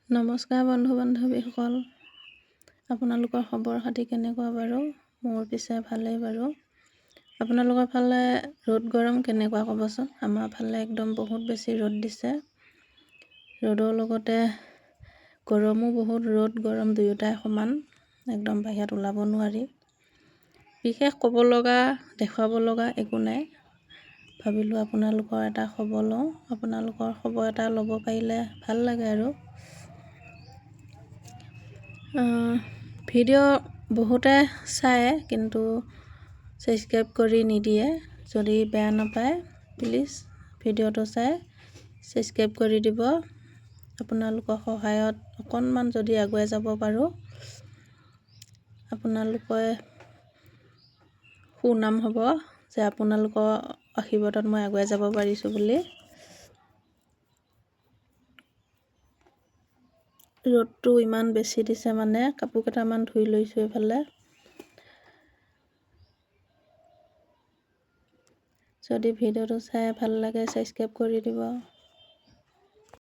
নমস্কাৰ বন্ধু বান্ধৱীসকল, আপোনালোকৰ খবৰ খাতি কেনেকুৱা বাৰু? মোৰ পিছে ভালেই বাৰু। আপোনালোকৰ ফালে ৰ'দ গৰম কেনেকুৱা ক'বচোন? আমাৰ ফালে একদম বহুত বেছি ৰ'দ দিছে। ৰ'দৰ লগতে গৰমো বহুত, ৰ'দ গৰম দুয়োটাই সমান, একদম বাহিৰত ওলাব নোৱাৰি। বিশেষ ক'ব লগা, দেখুৱাব লগা একো নাই। ভাবিলোঁ আপোনালোকৰ এটা খবৰ লওঁ, আপোনালোকৰ খবৰ এটা ল'ব পাৰিলে ভাল লাগে আৰু। ভিডিঅ' বহুতে চায় কিন্তু ছাবস্ক্ৰাইব কৰি নিদিয়ে। যদি বেয়া নাপায় প্লিজ ভিডিঅ'টো চাই ছাবস্ক্ৰাইব কৰি দিব। আপোনালোকৰ সহায়ত অকণমান যদি আগুৱাই যাব পাৰোঁ, আপোনালোকে সুনাম হ'ব যে আপোনালোকৰ আশীৰ্বাদত মই আগুৱাই যাব পাৰিছোঁ বুলি। ৰ'দটো ইমান বেছি দিছে মানে কাপোৰ কেইটামান ধুই লৈছোঁ এইফালে। যদি ভিডিঅ'টো চাই ভাল লাগে ছাবস্ক্ৰাইব কৰি দিব।